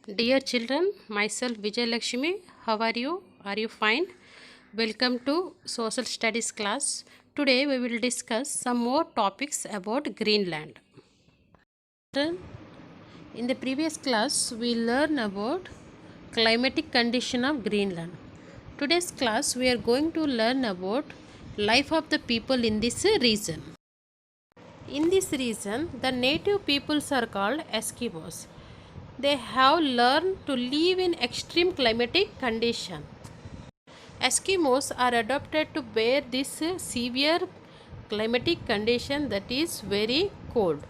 Dear children, myself Vijay Lakshmi. How are you? Are you fine? Welcome to Social Studies class. Today we will discuss some more topics about Greenland. Children, in the previous class we learned about climatic condition of Greenland. Today's class we are going to learn about life of the people in this region. In this region, the native peoples are called Eskimos. They have learned to live in extreme climatic conditions. Eskimos are adapted to bear this severe climatic condition that is very cold.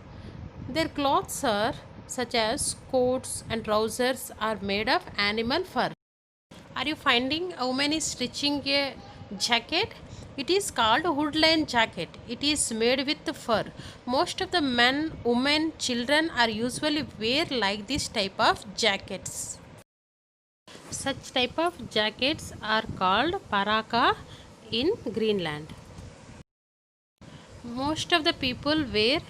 Their clothes are such as coats and trousers are made of animal fur. Are you finding how many stitching a jacket? It is called hoodline jacket. It is made with fur. Most of the men, women, children are usually wear like this type of jackets. Such type of jackets are called paraka in Greenland. Most of the people wear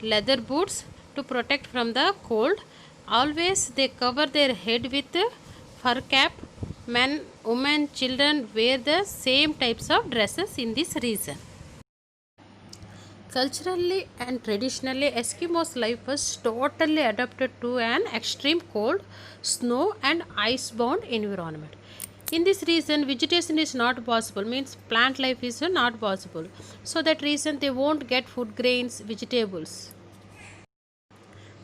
leather boots to protect from the cold. Always they cover their head with fur cap. Men, women, children wear the same types of dresses in this region. Culturally and traditionally, Eskimos' life was totally adapted to an extreme cold, snow, and ice-bound environment. In this region, vegetation is not possible, means plant life is not possible. So that reason they won't get food grains, vegetables.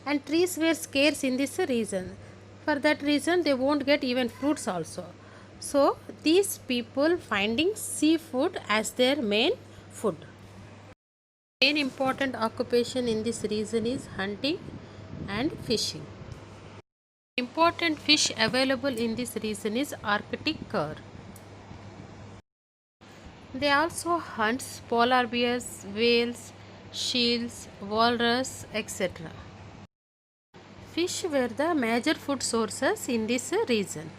And trees were scarce in this region. For that reason, they won't get even fruits also. So these people finding seafood as their main food. Main important occupation in this region is hunting and fishing. Important fish available in this region is Arctic cod. They also hunt polar bears, whales, seals, walrus, etc. Fish were the major food sources in this region.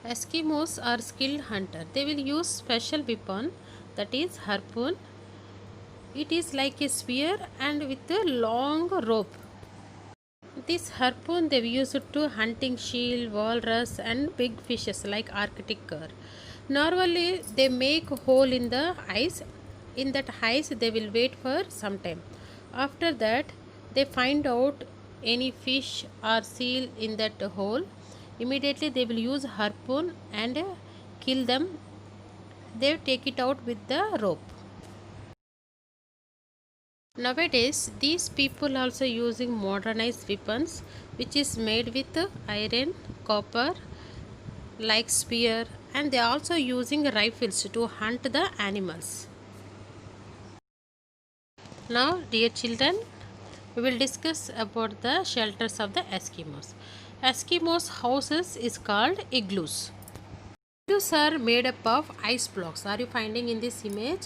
Eskimos are skilled hunters. They will use special weapon, that is harpoon. It is like a spear and with a long rope. This harpoon they use it to hunting seal, walrus and big fishes like Arctic cod. Normally they make a hole in the ice. In that ice they will wait for some time. After that they find out any fish or seal in that hole. Immediately they will use harpoon and kill them. They take it out with the rope. Nowadays, these people also using modernized weapons which is made with iron, copper like spear, and they are also using rifles to hunt the animals. Now dear children, we will discuss about the shelters of the Eskimos. Eskimos houses is called igloos. Igloos are made up of ice blocks. Are you finding in this image?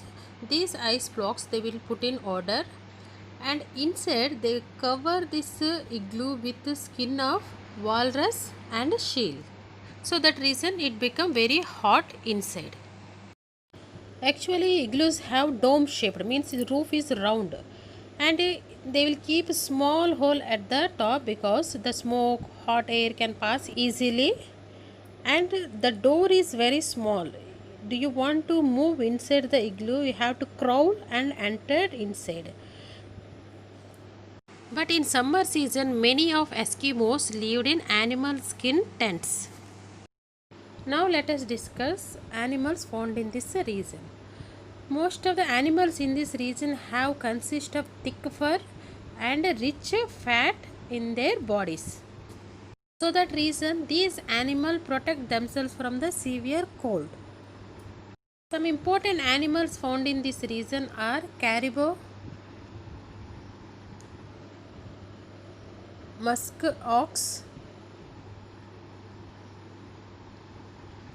These ice blocks they will put in order, and inside they cover this igloo with the skin of walrus and seal. So that reason it become very hot inside. Actually igloos have dome shaped, means the roof is round, and they will keep a small hole at the top because the smoke, hot air can pass easily, and the door is very small. Do you want to move inside the igloo, you have to crawl and enter inside. But in summer season, many of Eskimos lived in animal skin tents. Now let us discuss animals found in this region. Most of the animals in this region have consist of thick fur and rich fat in their bodies. So that reason these animals protect themselves from the severe cold. Some important animals found in this region are caribou, musk ox,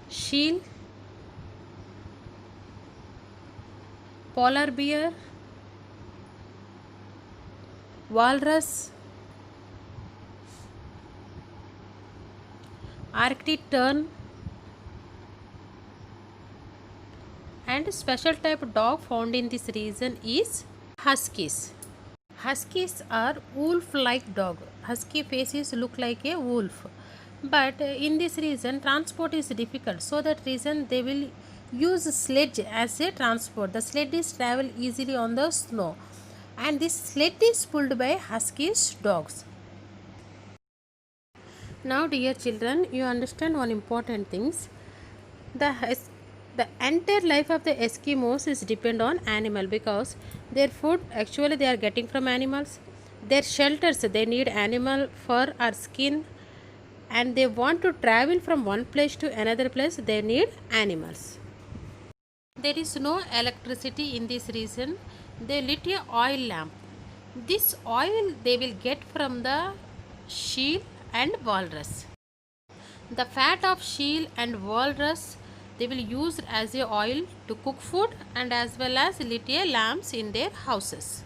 seal, polar bear, walrus, Arctic tern, and special type dog found in this region is huskies. Huskies are wolf-like dog. Husky faces look like a wolf. But in this region, transport is difficult. So that reason they will use sledge as a transport. The sled is travel easily on the snow. And this sled is pulled by Huskies dogs. Now dear children, you understand one important things. The entire life of the Eskimos is depend on animal because their food actually they are getting from animals. Their shelters they need animal fur or skin, and they want to travel from one place to another place they need animals. There is no electricity in this region. They lit a oil lamp. This oil they will get from the seal and walrus. The fat of seal and walrus they will use as a oil to cook food and as well as lit a lamps in their houses.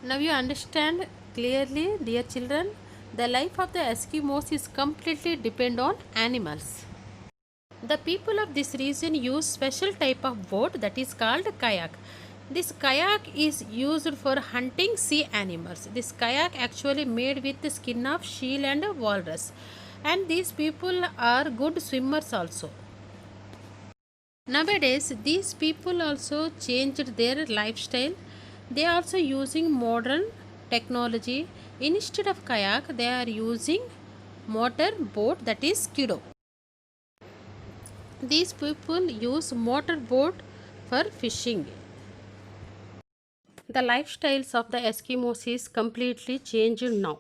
Now you understand clearly, dear children, the life of the Eskimos is completely depend on animals. The people of this region use special type of boat that is called kayak. This kayak is used for hunting sea animals. This kayak actually made with the skin of seal and walrus. And these people are good swimmers also. Nowadays, these people also changed their lifestyle. They are also using modern technology. Instead of kayak, they are using motor boat that is Skido. These people use motor boat for fishing. The lifestyles of the Eskimos is completely changed now.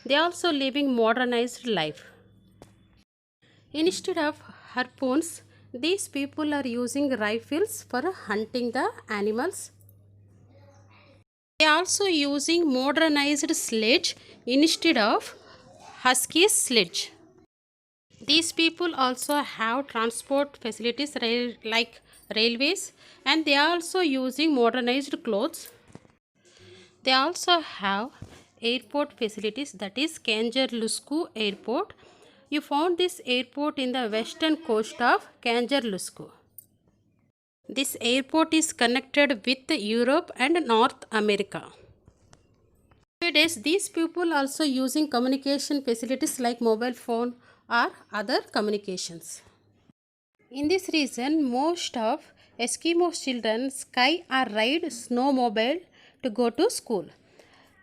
They are also living modernized life. Instead of harpoons, these people are using rifles for hunting the animals. They are also using modernized sledge instead of husky sledge. These people also have transport facilities like railways, and they are also using modernized clothes. They also have airport facilities that is Kangerlusku Airport. You found this airport in the western coast of Kangerlusku. This airport is connected with Europe and North America. Nowadays, these people also using communication facilities like mobile phone or other communications. In this region, most of Eskimo children ski or ride snowmobile to go to school.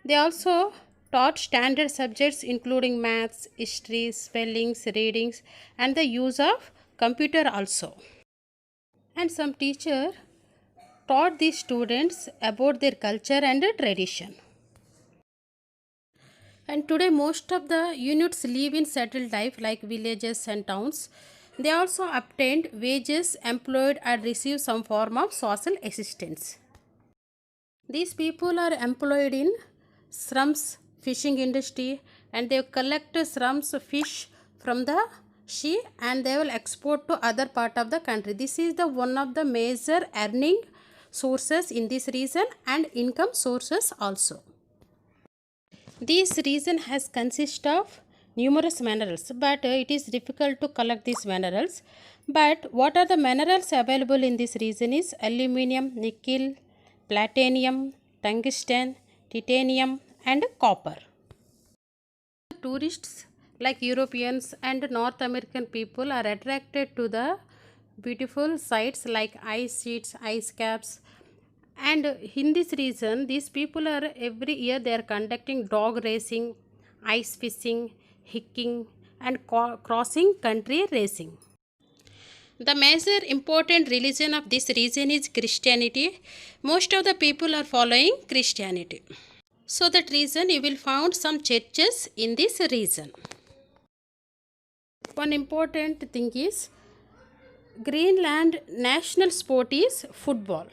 They also taught standard subjects including maths, history, spellings, readings, and the use of computer also. And some teacher taught these students about their culture and tradition. And today most of the units live in settled life like villages and towns. They also obtained wages, employed, and receive some form of social assistance. These people are employed in Shrums fishing industry, and they collect Shrums fish from the sea and they will export to other part of the country. This is the one of the major earning sources in this region and income sources also. This region has consist of numerous minerals, but it is difficult to collect these minerals. But what are the minerals available in this region is aluminum, nickel, platinum, tungsten, titanium, and copper. Tourists like Europeans and North American people are attracted to the beautiful sites like ice sheets, ice caps. And in this region, these people are every year they are conducting dog racing, ice fishing, hiking, and crossing country racing. The major important religion of this region is Christianity. Most of the people are following Christianity. So that reason you will find some churches in this region. One important thing is Greenland national sport is football.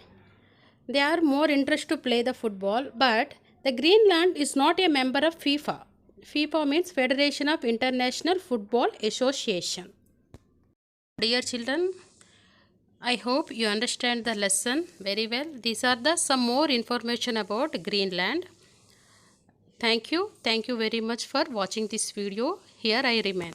They are more interested to play the football, but the Greenland is not a member of FIFA. FIFA means Federation of International Football Association. Dear children, I hope you understand the lesson very well. These are the some more information about Greenland. Thank you very much for watching this video. Here I remain.